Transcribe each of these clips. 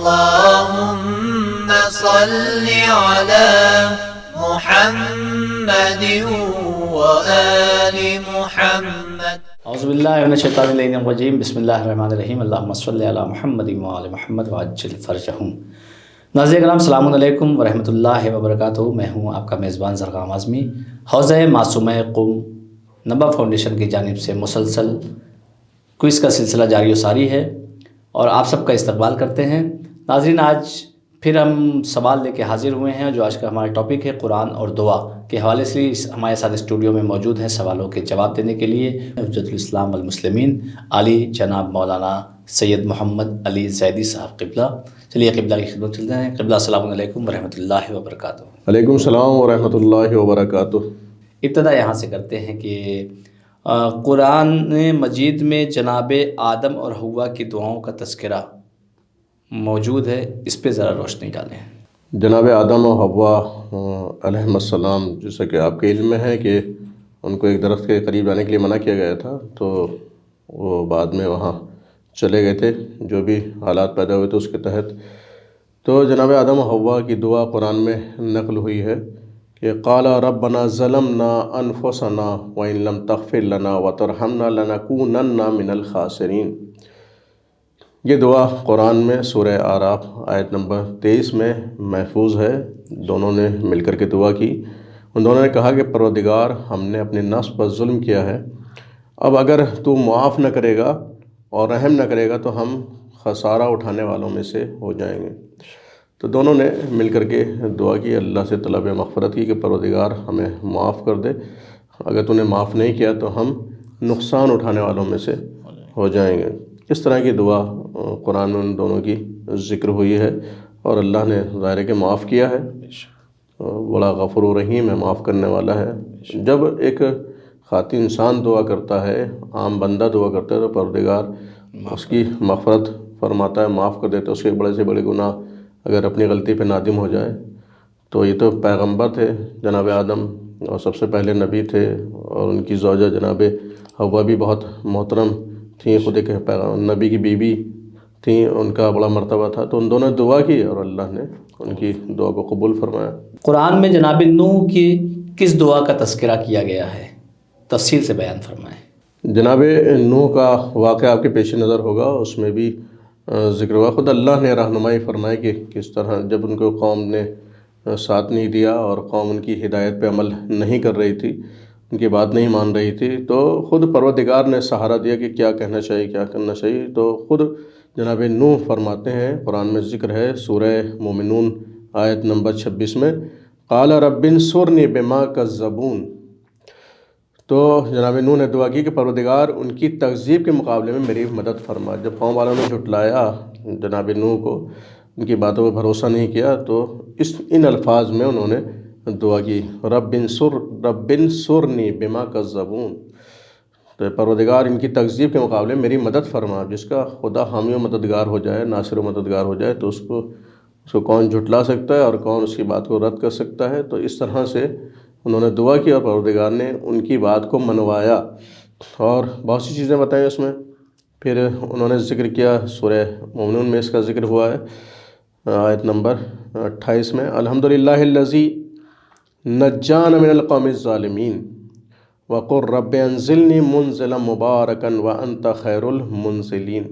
اللهم صل على محمد وآل محمد. اعوذ باللہ من الشیطان الرجیم. بسم اللہ الرحمن الرحیم. اللہم صلی علی محمد وآل محمد وعجل فرجہم. ناظرین کرام، السلام علیکم ورحمۃ اللہ وبرکاتہ. میں ہوں آپ کا میزبان زرغام اعظمی. حوزہ معصومہ قم نبا فاؤنڈیشن کی جانب سے مسلسل کوئز کا سلسلہ جاری و ساری ہے اور آپ سب کا استقبال کرتے ہیں. ناظرین، آج پھر ہم سوال لے کے حاضر ہوئے ہیں. جو آج کا ہمارا ٹاپک ہے قرآن اور دعا کے حوالے سے ہمارے ساتھ اسٹوڈیو میں موجود ہیں سوالوں کے جواب دینے کے لیے حجت الاسلام والمسلمین علی جناب مولانا سید محمد علی زیدی صاحب قبلہ. چلیے قبلہ کی خدمت چلتے ہیں. قبلہ السلام علیکم ورحمۃ اللہ وبرکاتہ. وعلیکم السلام ورحمۃ اللہ وبرکاتہ. ابتدا یہاں سے کرتے ہیں کہ قرآن مجید میں جناب آدم اور حوا کی دعاؤں کا تذکرہ موجود ہے، اس پہ ذرا روشنی ڈالیں. جناب آدم و حوا علیہ السلام، جیسا کہ آپ کے علم میں ہے کہ ان کو ایک درخت کے قریب آنے کے لیے منع کیا گیا تھا، تو وہ بعد میں وہاں چلے گئے تھے جو بھی حالات پیدا ہوئے تھے اس کے تحت. تو جناب آدم و حوا کی دعا قرآن میں نقل ہوئی ہے کہ قال ربنا ظلمنا انفسنا وان لم تغفر لنا وترحمنا لنکونن من الخاسرین. یہ دعا قرآن میں سورہ اعراف آیت نمبر 23 میں محفوظ ہے. دونوں نے مل کر کے دعا کی. ان دونوں نے کہا کہ پروردگار، ہم نے اپنے نفس پر ظلم کیا ہے، اب اگر تو معاف نہ کرے گا اور رحم نہ کرے گا تو ہم خسارہ اٹھانے والوں میں سے ہو جائیں گے. تو دونوں نے مل کر کے دعا کی، اللہ سے طلب مغفرت کی کہ پروردگار ہمیں معاف کر دے، اگر تو نے معاف نہیں کیا تو ہم نقصان اٹھانے والوں میں سے ہو جائیں گے. اس طرح کی دعا قرآن میں ان دونوں کی ذکر ہوئی ہے اور اللہ نے ظاہر ہے کہ معاف کیا ہے. بڑا غفور و رحیم ہے، معاف کرنے والا ہے. جب ایک خاطی انسان دعا کرتا ہے، عام بندہ دعا کرتا ہے، تو پروردگار اس کی مغفرت فرماتا ہے، معاف کر دیتا ہے. اس کے بڑے سے بڑے گناہ اگر اپنی غلطی پہ نادم ہو جائے. تو یہ تو پیغمبر تھے جناب آدم، اور سب سے پہلے نبی تھے، اور ان کی زوجہ جناب حوا بھی بہت محترم تھیں، خود ایک نبی کی بیوی تھیں، ان کا بڑا مرتبہ تھا. تو ان دونوں نے دعا کی اور اللہ نے ان کی دعا کو قبول فرمایا. قرآن میں جناب نوح کی کس دعا کا تذکرہ کیا گیا ہے؟ تفصیل سے بیان فرمائیں. جناب نوح کا واقعہ آپ کے پیش نظر ہوگا، اس میں بھی ذکر ہوا. خود اللہ نے رہنمائی فرمائی کہ کس طرح جب ان کو قوم نے ساتھ نہیں دیا اور قوم ان کی ہدایت پہ عمل نہیں کر رہی تھی، ان کی بات نہیں مان رہی تھی، تو خود پروردگار نے سہارا دیا کہ کیا کہنا چاہیے، کیا کرنا چاہیے. تو خود جناب نوح فرماتے ہیں، قرآن میں ذکر ہے سورہ مومنون آیت نمبر 26 میں، قال رب انصرنی بما کذبون. تو جناب نوح نے دعا کی کہ پروردگار ان کی تکذیب کے مقابلے میں میری مدد فرما. جب قوم والوں نے جھٹلایا جناب نوح کو، ان کی باتوں پہ بھروسہ نہیں کیا، تو ان الفاظ میں انہوں نے دعا کی، رب انصرنی بما کذبون. تو پروردگار ان کی تکذیب کے مقابلے میں میری مدد فرما. جس کا خدا حامی و مددگار ہو جائے، ناصر و مددگار ہو جائے، تو اس کو کون جھٹلا سکتا ہے اور کون اس کی بات کو رد کر سکتا ہے. تو اس طرح سے انہوں نے دعا کی اور پروردگار نے ان کی بات کو منوایا اور بہت سی چیزیں بتائیں اس میں. پھر انہوں نے ذکر کیا، سورہ مومنون میں اس کا ذکر ہوا ہے آیت نمبر 28 میں، الحمدللہ الذی نجانا من القوم الظالمین وقل رب انزلنی منزلا مبارکا وانت خیر المنزلین.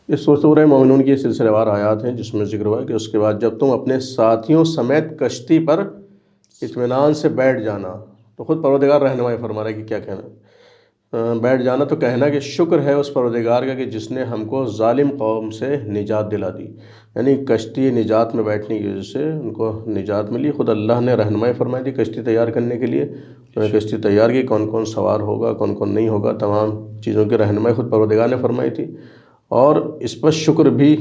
اس سورہ مومنون کی سلسلہ وار آیات ہیں جس میں ذکر ہوا ہے کہ اس کے بعد جب تم اپنے ساتھیوں سمیت کشتی پر اطمینان سے بیٹھ جانا. تو خود پروردگار رہنمائی فرما رہا ہے کہ کیا کہنا. بیٹھ جانا تو کہنا کہ شکر ہے اس پروردگار کا کہ جس نے ہم کو ظالم قوم سے نجات دلا دی. یعنی کشتی نجات میں بیٹھنے کی وجہ سے ان کو نجات ملی. خود اللہ نے رہنمائی فرمائی تھی کشتی تیار کرنے کے لیے. انہوں نے کشتی تیار کی، کون کون سوار ہوگا، کون کون نہیں ہوگا، تمام چیزوں کی رہنمائی خود پروردگار نے فرمائی تھی. اور اس پر شکر بھی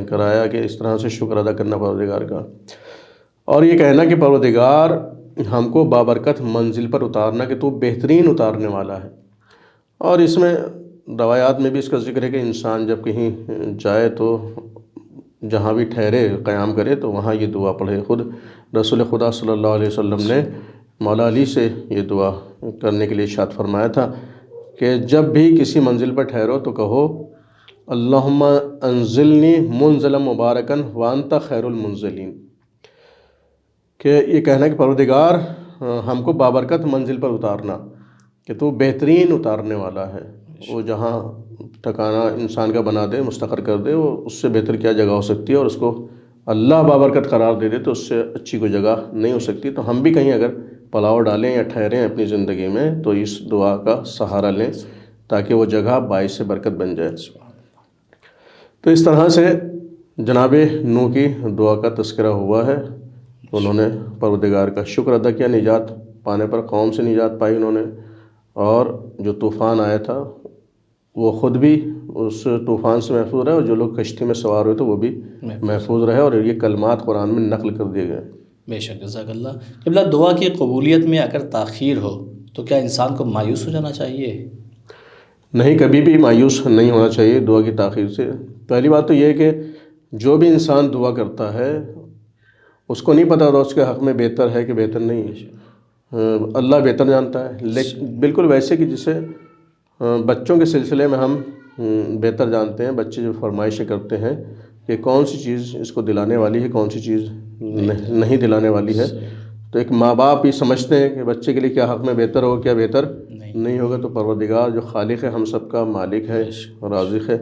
کرایا کہ اس طرح سے شکر ادا کرنا پروردگار کا، اور یہ کہنا کہ پروردگار ہم کو بابرکت منزل پر اتارنا کہ تو بہترین اتارنے والا ہے. اور اس میں روایات میں بھی اس کا ذکر ہے کہ انسان جب کہیں جائے تو جہاں بھی ٹھہرے، قیام کرے، تو وہاں یہ دعا پڑھے. خود رسول خدا صلی اللہ علیہ وسلم نے مولا علی سے یہ دعا کرنے کے لیے ارشاد فرمایا تھا کہ جب بھی کسی منزل پر ٹھہرو تو کہو اللہم انزلنی منزلا مبارکن وانت خیر المنزلین، کہ یہ کہنا کہ پروردگار ہم کو بابرکت منزل پر اتارنا، کہ تو بہترین اتارنے والا ہے، وہ جہاں ٹھکانہ انسان کا بنا دے، مستقر کر دے، وہ اس سے بہتر کیا جگہ ہو سکتی ہے، اور اس کو اللہ بابرکت قرار دے دے تو اس سے اچھی کوئی جگہ نہیں ہو سکتی۔ تو ہم بھی کہیں اگر پلاؤ ڈالیں یا ٹھہریں اپنی زندگی میں تو اس دعا کا سہارا لیں تاکہ وہ جگہ باعث برکت بن جائے۔ تو اس طرح سے جناب نوح کی دعا کا تذکرہ ہوا ہے، انہوں نے پروردگار کا شکر ادا کیا، نجات پانے پر قوم سے نجات پائی انہوں نے، اور جو طوفان آیا تھا وہ خود بھی اس طوفان سے محفوظ رہے، اور جو لوگ کشتی میں سوار ہوئے تھے وہ بھی محفوظ رہے، اور یہ کلمات قرآن میں نقل کر دیے گئے۔ بے شک، جزاک اللہ۔ قبلہ، دعا کی قبولیت میں اگر تاخیر ہو تو کیا انسان کو مایوس ہو جانا چاہیے؟ نہیں، کبھی بھی مایوس نہیں ہونا چاہیے دعا کی تاخیر سے۔ پہلی بات تو یہ ہے کہ جو بھی انسان دعا کرتا ہے اس کو نہیں پتہ ہوتا اس کے حق میں بہتر ہے کہ بہتر نہیں ہے، اللہ بہتر جانتا ہے۔ لیکن بالکل ویسے کہ جسے بچوں کے سلسلے میں ہم بہتر جانتے ہیں، بچے جو فرمائشیں کرتے ہیں کہ کون سی چیز اس کو دلانے والی ہے، کون سی چیز نہیں دلانے والی ہے، تو ایک ماں باپ ہی سمجھتے ہیں کہ بچے کے لیے کیا حق میں بہتر ہوگا، کیا بہتر نہیں ہوگا۔ تو پروردگار جو خالق ہے، ہم سب کا مالک ہے، رازق ہے،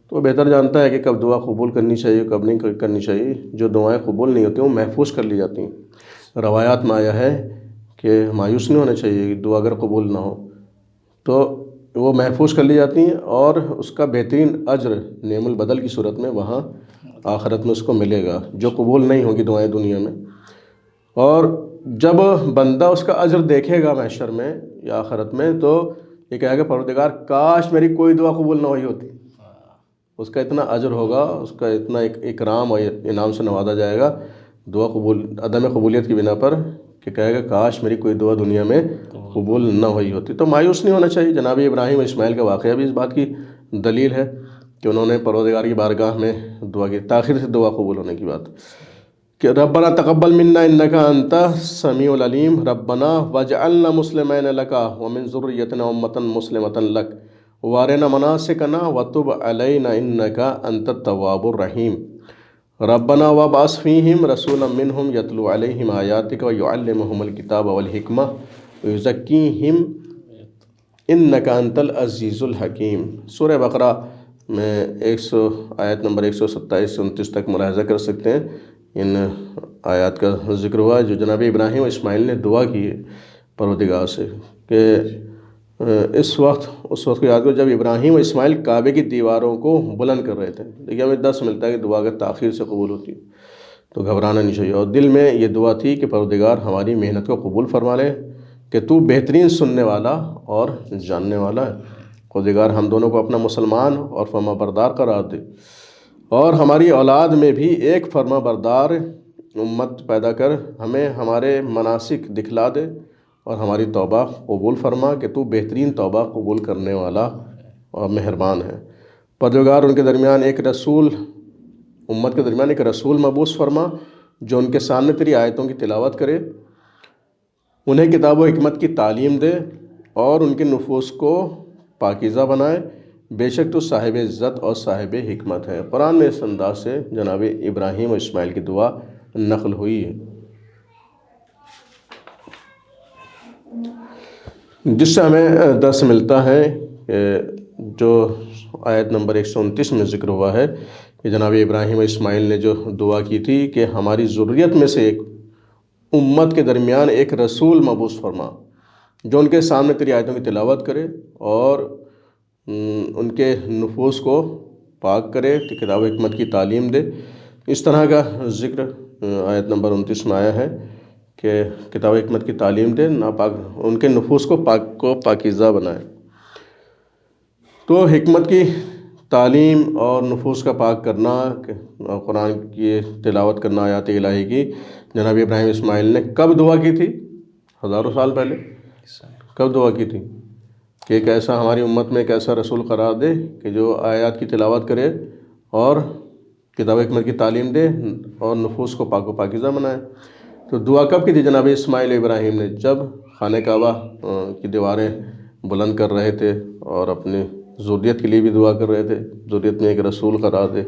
تو وہ بہتر جانتا ہے کہ کب دعا قبول کرنی چاہیے، کب نہیں کرنی چاہیے۔ جو دعائیں قبول نہیں ہوتی وہ محفوظ کر لی جاتی ہیں۔ روایات میں آیا ہے کہ مایوس نہیں ہونا چاہیے کہ دعا اگر قبول نہ ہو تو وہ محفوظ کر لی جاتی ہیں، اور اس کا بہترین اجر نعم البدل کی صورت میں وہاں آخرت میں اس کو ملے گا، جو قبول نہیں ہوگی دعائیں دنیا میں۔ اور جب بندہ اس کا اجر دیکھے گا محشر میں یا آخرت میں تو یہ کہے گا پروردگار کاش میری کوئی دعا قبول نہ ہوئی ہوتی۔ اس کا اتنا اجر ہوگا، اس کا اتنا اکرام اور انعام سے نوازا جائے گا دعا عدم قبولیت کی بنا پر، کہ کہے گا کاش میری کوئی دعا دنیا میں قبول نہ ہوئی ہوتی۔ تو مایوس نہیں ہونا چاہیے۔ جناب ابراہیم اور اسماعیل کا واقعہ بھی اس بات کی دلیل ہے کہ انہوں نے پروردگار کی بارگاہ میں دعا کی، تاخیر سے دعا قبول ہونے کی بات، کہ ربنا تقبل منا انک انت السمیع العلیم ربنا واجعلنا مسلمین لک ومن ذریتنا امۃ مسلمۃ لک وارنا مناسکنا وتب علینا انک انت التواب الرحیم ربنا وابعث فیہم رسولا منہم یتلو علیہم آیاتک ویعلمہم الکتاب والحکمہ ویزکیہم انک انت العزیز الحکیم۔ سورہ بقرہ میں آیت نمبر 127 سے 29 تک ملاحظہ کر سکتے ہیں، ان آیات کا ذکر ہوا ہے جو جناب ابراہیم و اسماعیل نے دعا کی ہے پروردگار سے، کہ اس وقت کو یاد کرو جب ابراہیم و اسماعیل کعبے کی دیواروں کو بلند کر رہے تھے۔ دیکھیے ہمیں درس ملتا ہے کہ دعا اگر تاخیر سے قبول ہوتی ہے تو گھبرانا نہیں چاہیے، اور دل میں یہ دعا تھی کہ پروردگار ہماری محنت کو قبول فرما لے، کہ تو بہترین سننے والا اور جاننے والا ہے۔ پروردگار ہم دونوں کو اپنا مسلمان اور فرما بردار قرار دے، اور ہماری اولاد میں بھی ایک فرما بردار امت پیدا کر ہمیں ہمارے مناسک دکھلا دے، اور ہماری توبہ قبول فرما کہ تو بہترین توبہ قبول کرنے والا اور مہربان ہے۔ پروردگار ان کے درمیان ایک رسول، امت کے درمیان ایک رسول مبعوث فرما جو ان کے سامنے تیری آیتوں کی تلاوت کرے، انہیں کتاب و حکمت کی تعلیم دے، اور ان کے نفوس کو پاکیزہ بنائے، بے شک تو صاحب عزت اور صاحب حکمت ہے۔ قرآن میں اس انداز سے جناب ابراہیم و اسماعیل کی دعا نقل ہوئی ہے، جس سے ہمیں درس ملتا ہے کہ جو آیت نمبر 129 میں ذکر ہوا ہے کہ جناب ابراہیم و اسماعیل نے جو دعا کی تھی کہ ہماری ذریت میں سے ایک امت کے درمیان ایک رسول مبعوث فرما جو ان کے سامنے تیری آیتوں کی تلاوت کرے اور ان کے نفوس کو پاک کرے، کتاب و حکمت کی تعلیم دے۔ اس طرح کا ذکر آیت نمبر 29 میں آیا ہے کہ کتاب و حکمت کی تعلیم دے، ناپاک ان کے نفوس کو پاکیزہ بنائے۔ تو حکمت کی تعلیم اور نفوس کا پاک کرنا، قرآن کی تلاوت کرنا، آیات الہی کی، جناب ابراہیم اسماعیل نے کب دعا کی تھی؟ ہزاروں سال پہلے کب دعا کی تھی کہ ایک ایسا ہماری امت میں ایک ایسا رسول قرار دے کہ جو آیات کی تلاوت کرے اور کتاب حکمت کی تعلیم دے اور نفوس کو پاک و پاکیزہ بنائے۔ تو دعا کب کی تھی جناب اسماعیل ابراہیم نے؟ جب خانہ کعبہ کی دیواریں بلند کر رہے تھے اور اپنے ذریت کے لیے بھی دعا کر رہے تھے، ذریت میں ایک رسول قرار دے.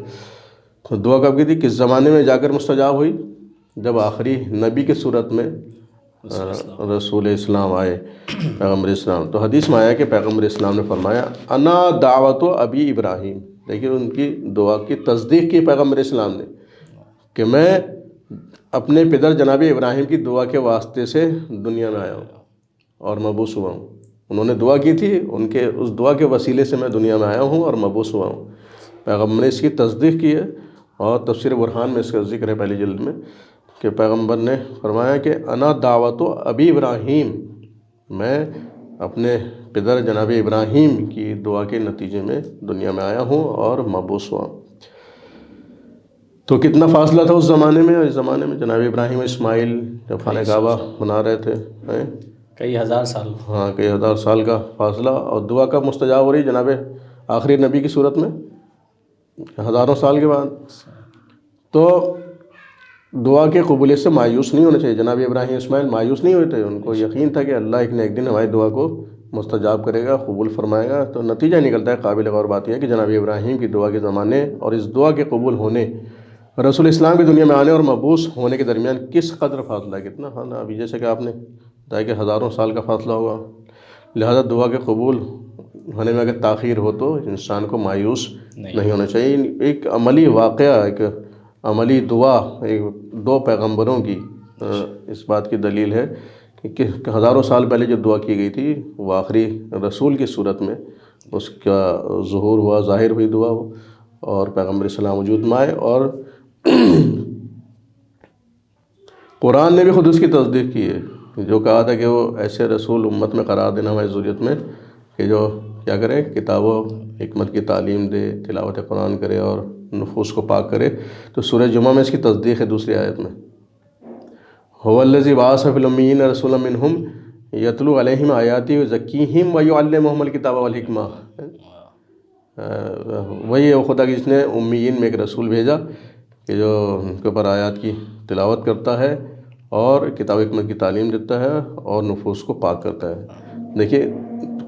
تو دعا کب کی تھی؟ کس زمانے میں جا کر مستجاب ہوئی؟ جب آخری نبی کے صورت میں رسول اسلام آئے، پیغمبر اسلام. تو حدیث میں آیا کہ پیغمبر اسلام نے فرمایا انا دعوت ابی ابراہیم. لیکن ان کی دعا کی تصدیق کی پیغمبر اسلام نے کہ میں اپنے پدر جناب ابراہیم کی دعا کے واسطے سے دنیا میں آیا ہوں اور مبعوث ہوا ہوں. انہوں نے دعا کی تھی، ان کے اس دعا کے وسیلے سے میں دنیا میں آیا ہوں اور مبعوث ہوا ہوں. پیغمبر نے اس کی تصدیق کی ہے، اور تفسیر برہان میں اس کا ذکر ہے پہلی جلد میں کہ پیغمبر نے فرمایا کہ انا دعوت ابی ابراہیم، میں اپنے پدر جناب ابراہیم کی دعا کے نتیجے میں دنیا میں آیا ہوں اور مبعوث ہوا. تو کتنا فاصلہ تھا اس زمانے میں اور اس زمانے میں؟ جناب ابراہیم اسماعیل جب خانہ کعبہ بنا رہے تھے، کئی ہزار سال. ہاں، کئی ہزار سال کا فاصلہ. اور دعا کب مستجاب ہو رہی جناب آخری نبی کی صورت میں؟ ہزاروں سال کے بعد. تو دعا کے قبولیت سے مایوس نہیں ہونا چاہیے. جناب ابراہیم اسماعیل مایوس نہیں ہوئے تھے، ان کو یقین تھا کہ اللہ ایک نہ ایک دن ہماری دعا کو مستجاب کرے گا، قبول فرمائے گا. تو نتیجہ نکلتا ہے، قابل غور بات یہ ہے کہ جناب ابراہیم کی دعا کے زمانے اور اس دعا کے قبول ہونے، رسول اسلام کی دنیا میں آنے اور مبعوث ہونے کے درمیان کس قدر فاصلہ ہے، کتنا فاصلہ. ابھی جیسے کہ آپ نے بتایا کہ ہزاروں سال کا فاصلہ ہوگا. لہذا دعا کے قبول ہونے میں اگر تاخیر ہو تو انسان کو مایوس نہیں ہونا چاہیے. ایک عملی واقعہ، ایک عملی دعا ایک دو پیغمبروں کی اس بات کی دلیل ہے کہ ہزاروں سال پہلے جو دعا کی گئی تھی وہ آخری رسول کی صورت میں اس کا ظہور ہوا، ظاہر ہوئی دعا وہ، اور پیغمبر اسلام وجود میں آئے. اور قرآن نے بھی خود اس کی تصدیق کی ہے، جو کہا تھا کہ وہ ایسے رسول امت میں قرار دینا ہماری ضروریت میں کہ جو کیا کرے، کتاب و حکمت کی تعلیم دے، تلاوت قرآن کرے اور نفوس کو پاک کرے. تو سورہ جمعہ میں اس کی تصدیق ہے دوسری آیت میں، هو الذی بعث فی الامیین رسولا منہم یتلو علیہم آیاتی ویزکیہم ویعلمہم الکتاب والحکمہ. وہی ہے خدا کی جس نے امیین میں ایک رسول بھیجا کہ جو ان کے اوپر آیات کی تلاوت کرتا ہے اور کتاب حکمت کی تعلیم دیتا ہے اور نفوس کو پاک کرتا ہے. دیکھیے،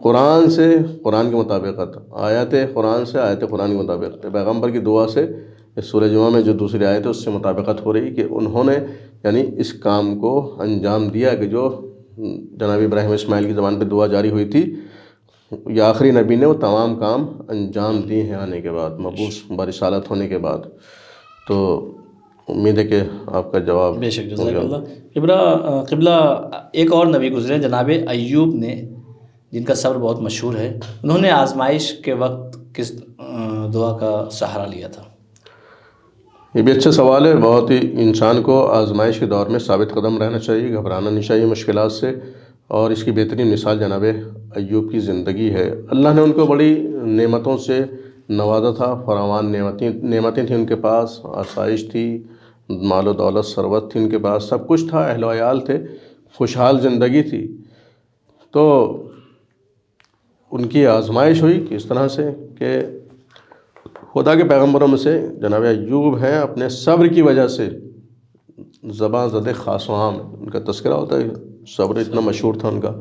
قرآن سے قرآن کے مطابقت، آیات قرآن سے آیات قرآن کے مطابقت، پیغمبر کی دعا سے اس سورہ جمعہ میں جو دوسری آیت ہے اس سے مطابقت ہو رہی کہ انہوں نے یعنی اس کام کو انجام دیا کہ جو جناب ابراہیم اسماعیل کی زبان پہ دعا جاری ہوئی تھی، یا آخری نبی نے وہ تمام کام انجام دیے ہیں آنے کے بعد، مبعوث برسالت ہونے کے بعد. تو امید ہے کہ آپ کا جواب. بے شک، جزاک اللہ. قبلہ ایک اور نبی گزرے جناب ایوب نے، جن کا صبر بہت مشہور ہے. انہوں نے آزمائش کے وقت کس دعا کا سہارا لیا تھا؟ یہ بھی اچھا سوال ہے. بہت ہی انسان کو آزمائش کے دور میں ثابت قدم رہنا چاہیے، گھبرانا نہیں چاہیے مشکلات سے. اور اس کی بہترین مثال جناب ایوب کی زندگی ہے. اللہ نے ان کو بڑی نعمتوں سے نوازا تھا، فراوان نعمتیں تھیں ان کے پاس، آسائش تھی، مال و دولت ثروت تھی ان کے پاس، سب کچھ تھا، اہل و عیال تھے، خوشحال زندگی تھی. تو ان کی آزمائش ہوئی کس طرح سے کہ خدا کے پیغمبروں میں سے جناب ایوب ہیں، اپنے صبر کی وجہ سے زباں زد خاص و عام ان کا تذکرہ ہوتا ہے. صبر اتنا مشہور تھا ان کا.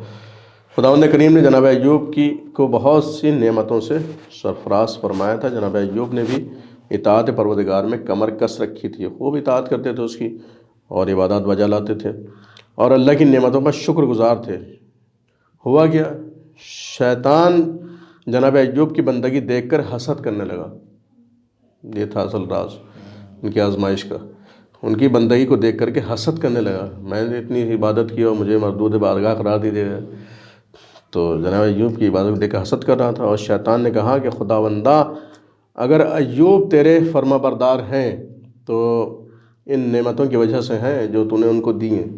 خداوند کریم نے جناب ایوب کو بہت سی نعمتوں سے سرفراز فرمایا تھا. جناب ایوب نے بھی اطاعت پروردگار میں کمر کس رکھی تھی، خوب اطاعت کرتے تھے اس کی اور عبادات بجا لاتے تھے اور اللہ کی نعمتوں پر شکر گزار تھے. ہوا کیا؟ شیطان جناب ایوب کی بندگی دیکھ کر حسد کرنے لگا. یہ تھا اصل راز ان کی آزمائش کا. ان کی بندگی کو دیکھ کر کے حسد کرنے لگا، میں نے اتنی عبادت کی اور مجھے مردود بارگاہ قرار دی گیا. تو جناب ایوب کی عبادت کو دیکھ کر حسد کر رہا تھا. اور شیطان نے کہا کہ خداوندہ، اگر ایوب تیرے فرما بردار ہیں تو ان نعمتوں کی وجہ سے ہیں جو تو نے ان کو دی ہیں.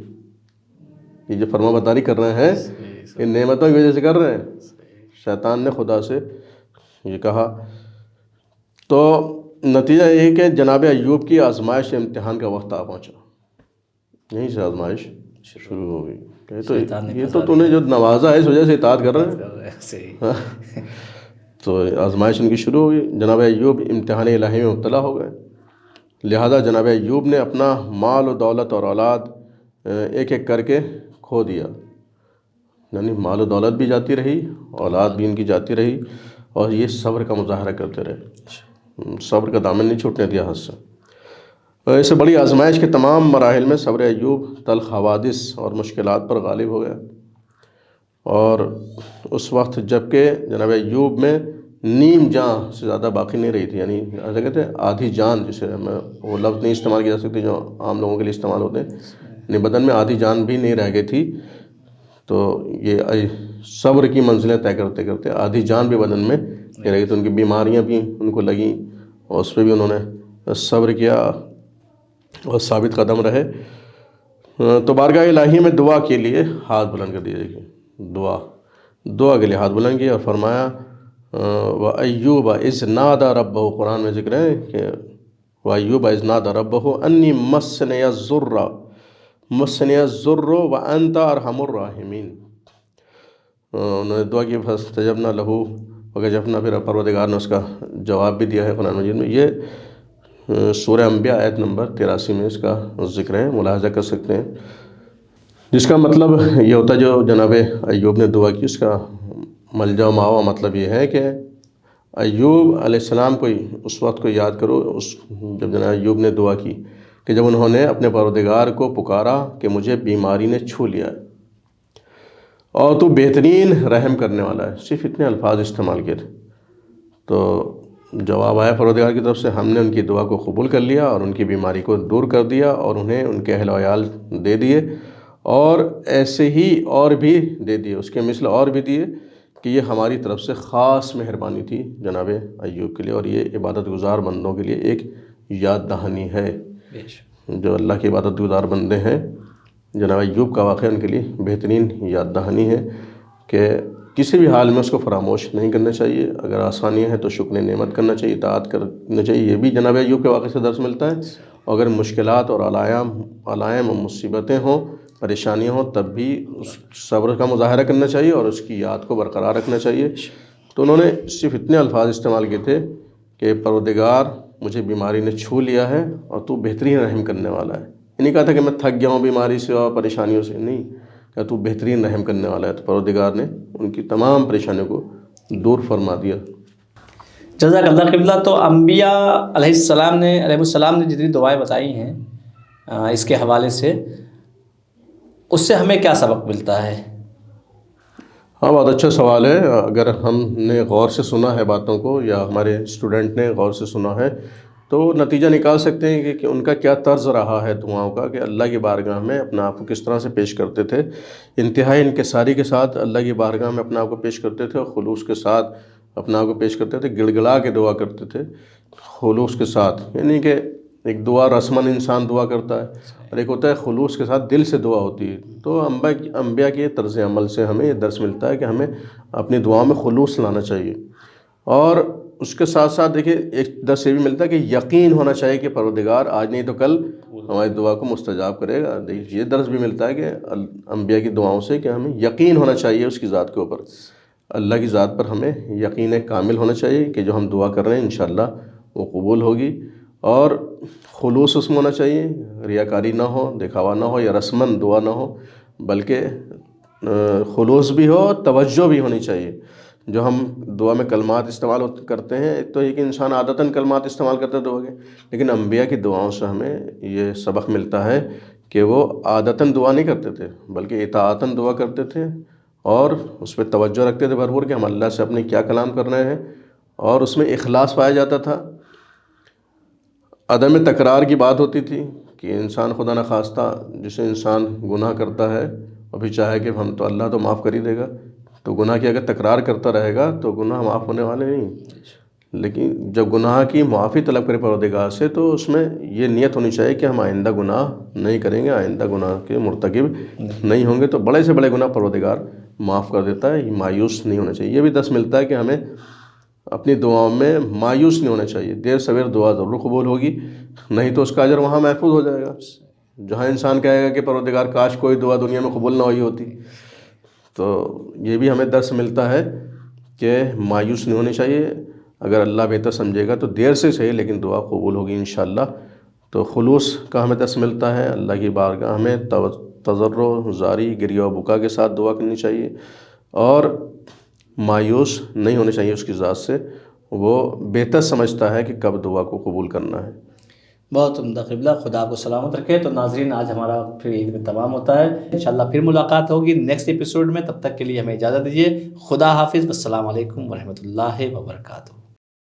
یہ جو فرما برداری کر رہے ہیں ان نعمتوں کی وجہ سے کر رہے ہیں. شیطان نے خدا سے یہ کہا. تو نتیجہ یہ ہے کہ جناب ایوب کی آزمائش امتحان کا وقت آ پہنچا. یہیں سے آزمائش شروع ہو گئی. یہ تو نے جو نوازا ہے اس وجہ سے اطاعت کر رہے ہیں. تو آزمائش ان کی شروع ہو گئی. جناب ایوب امتحان الہی میں مبتلا ہو گئے. لہذا جناب ایوب نے اپنا مال و دولت اور اولاد ایک ایک کر کے کھو دیا. یعنی مال و دولت بھی جاتی رہی، اولاد بھی ان کی جاتی رہی. اور یہ صبر کا مظاہرہ کرتے رہے، صبر کا دامن نہیں چھوٹنے دیا ہاتھ سے۔ ایسے بڑی آزمائش کے تمام مراحل میں صبر ایوب تلخ حوادث اور مشکلات پر غالب ہو گیا، اور اس وقت جب کہ جناب ایوب میں نیم جان سے زیادہ باقی نہیں رہی تھی، یعنی ایسا کہتے ہیں آدھی جان، جسے ہمیں وہ لفظ نہیں استعمال کیا جا سکتی جو عام لوگوں کے لیے استعمال ہوتے ہیں، یعنی بدن میں آدھی جان بھی نہیں رہ گئی تھی۔ تو یہ صبر کی منزلیں طے کرتے کرتے آدھی جان بھی بدن میں نہیں رہی، تو ان کی بیماریاں بھی ان کو لگیں، اور اس پہ بھی انہوں نے صبر کیا اور ثابت قدم رہے۔ تو بارگاہ الہی میں دعا کے لیے ہاتھ بلند کر دیجیے گا، دعا کے لیے ہاتھ بلند کیا، اور فرمایا وَأَيُّوبَ إِذْ نَادَى رَبَّهُ، قرآن میں ذکر ہے کہ وَأَيُّوبَ إِذْ نَادَى رَبَّهُ أَنِّي مَسَّنِيَ الضُّرُّ وَأَنْتَ أَرْحَمُ الرَّاحِمِينَ۔ انہوں نے دعا کی فَاسْتَجَبْنَا لَهُ وَكَشَفْنَا، پھر پروردگار نے اس کا جواب بھی دیا ہے قرآن مجید میں۔ یہ سورہ انبیاء آیت نمبر 83 میں اس کا ذکر ہے، ملاحظہ کر سکتے ہیں، جس کا مطلب یہ ہوتا ہے جو جناب ایوب نے دعا کی اس کا ملجا و ماوا مطلب یہ ہے کہ ایوب علیہ السلام کو اس وقت کو یاد کرو، جب جناب ایوب نے دعا کی کہ جب انہوں نے اپنے پروردگار کو پکارا کہ مجھے بیماری نے چھو لیا ہے اور تو بہترین رحم کرنے والا ہے، صرف اتنے الفاظ استعمال کیے تھے۔ تو جواب آیا پروردگار کی طرف سے، ہم نے ان کی دعا کو قبول کر لیا اور ان کی بیماری کو دور کر دیا، اور انہیں ان کے اہل و عیال دے دیے، اور ایسے ہی اور بھی دے دیے، اس کے مثل اور بھی دیے، کہ یہ ہماری طرف سے خاص مہربانی تھی جناب ایوب کے لیے، اور یہ عبادت گزار بندوں کے لیے ایک یاد دہانی ہے۔ جو اللہ کے عبادت گزار بندے ہیں، جناب ایوب کا واقعہ ان کے لیے بہترین یاد دہانی ہے کہ کسی بھی حال میں اس کو فراموش نہیں کرنا چاہیے، اگر آسانیاں ہیں تو شکر نعمت کرنا چاہیے، اطاعت کرنا چاہیے، یہ بھی جناب ایوب کے واقعے سے درس ملتا ہے۔ اگر مشکلات اور علائم و مصیبتیں ہوں، پریشانیاں ہوں، تب بھی اس صبر کا مظاہرہ کرنا چاہیے اور اس کی یاد کو برقرار رکھنا چاہیے۔ تو انہوں نے صرف اتنے الفاظ استعمال کیے تھے کہ پروردگار مجھے بیماری نے چھو لیا ہے اور تو بہترین رحم کرنے والا ہے۔ یہ نہیں کہا تھا کہ میں تھک گیا ہوں بیماری سے اور پریشانیوں سے، نہیں، کہ تو بہترین رحم کرنے والا ہے۔ تو پروردگار نے ان کی تمام پریشانیوں کو دور فرما دیا۔ جزاک اللہ قبلہ۔ تو انبیاء علیہ السلام نے جتنی دعائیں بتائی ہیں اس کے حوالے سے، اس سے ہمیں کیا سبق ملتا ہے؟ ہاں، بہت اچھا سوال ہے۔ اگر ہم نے غور سے سنا ہے باتوں کو، یا ہمارے اسٹوڈنٹ نے غور سے سنا ہے، تو نتیجہ نکال سکتے ہیں کہ ان کا کیا طرز رہا ہے دعاؤں کا، کہ اللہ کی بارگاہ میں اپنا آپ کو کس طرح سے پیش کرتے تھے، انتہائی انکساری کے ساتھ اللہ کی بارگاہ میں اپنا آپ کو پیش کرتے تھے، اور خلوص کے ساتھ اپنا آپ کو پیش کرتے تھے، گڑ گڑا کے دعا کرتے تھے خلوص کے ساتھ۔ یعنی کہ ایک دعا رسماً انسان دعا کرتا ہے، اور ایک ہوتا ہے خلوص کے ساتھ دل سے دعا ہوتی ہے۔ تو انبیاء کے طرز عمل سے ہمیں یہ درس ملتا ہے کہ ہمیں اپنی دعاؤں میں خلوص لانا چاہیے، اور اس کے ساتھ ساتھ دیکھیں ایک درس یہ بھی ملتا ہے کہ یقین ہونا چاہیے کہ پروردگار آج نہیں تو کل ہماری دعا کو مستجاب کرے گا۔ یہ درس بھی ملتا ہے کہ انبیاء کی دعاؤں سے کہ ہمیں یقین ہونا چاہیے اس کی ذات کے اوپر، اللہ کی ذات پر ہمیں یقین کامل ہونا چاہیے کہ جو ہم دعا کر رہے ہیں انشاءاللہ وہ قبول ہوگی، اور خلوص اس میں ہونا چاہیے، ریاکاری نہ ہو، دکھاوا نہ ہو، یا رسماً دعا نہ ہو، بلکہ خلوص بھی ہو، توجہ بھی ہونی چاہیے۔ جو ہم دعا میں کلمات استعمال کرتے ہیں، ایک تو یہ کہ انسان عادتاً کلمات استعمال کرتا ہے دعا کے، لیکن انبیاء کی دعاؤں سے ہمیں یہ سبق ملتا ہے کہ وہ عادتاً دعا نہیں کرتے تھے، بلکہ اطاعتاً دعا کرتے تھے، اور اس پہ توجہ رکھتے تھے بھرپور کہ ہم اللہ سے اپنے کیا کلام کر رہے ہیں، اور اس میں اخلاص پایا جاتا تھا، عدم تکرار کی بات ہوتی تھی کہ انسان خدا نخواستہ جسے انسان گناہ کرتا ہے اور بھی چاہے کہ ہم تو اللہ تو معاف کر ہی دے گا، تو گناہ کی اگر تکرار کرتا رہے گا تو گناہ معاف ہونے والے نہیں۔ لیکن جب گناہ کی معافی طلب کرے پروردگار سے، تو اس میں یہ نیت ہونی چاہیے کہ ہم آئندہ گناہ نہیں کریں گے، آئندہ گناہ کے مرتکب نہیں ہوں گے، تو بڑے سے بڑے گناہ پروردگار معاف کر دیتا ہے۔ یہ مایوس نہیں ہونا چاہیے۔ یہ بھی درس ملتا ہے کہ ہمیں اپنی دعاؤں میں مایوس نہیں ہونا چاہیے، دیر سویر دعا ضرور قبول ہوگی، نہیں تو اس کا اجر وہاں محفوظ ہو جائے گا، جہاں انسان کہے گا کہ پروردگار کاش کوئی دعا دنیا میں قبول نہ ہوئی ہوتی۔ تو یہ بھی ہمیں درس ملتا ہے کہ مایوس نہیں ہونی چاہیے، اگر اللہ بہتر سمجھے گا تو دیر سے صحیح لیکن دعا قبول ہوگی انشاءاللہ۔ تو خلوص کا ہمیں درس ملتا ہے، اللہ کی بارگاہ ہمیں تضرع، زاری، گریہ و بکا کے ساتھ دعا کرنی چاہیے، اور مایوس نہیں ہونے چاہیے اس کی ذات سے، وہ بہتر سمجھتا ہے کہ کب دعا کو قبول کرنا ہے۔ بہت عمدہ قبلہ، خدا آپ کو سلامت رکھے۔ تو ناظرین آج ہمارا پھر عید میں تمام ہوتا ہے، انشاءاللہ پھر ملاقات ہوگی نیکسٹ ایپیسوڈ میں، تب تک کے لیے ہمیں اجازت دیجیے، خدا حافظ، السلام علیکم ورحمۃ اللہ وبرکاتہ۔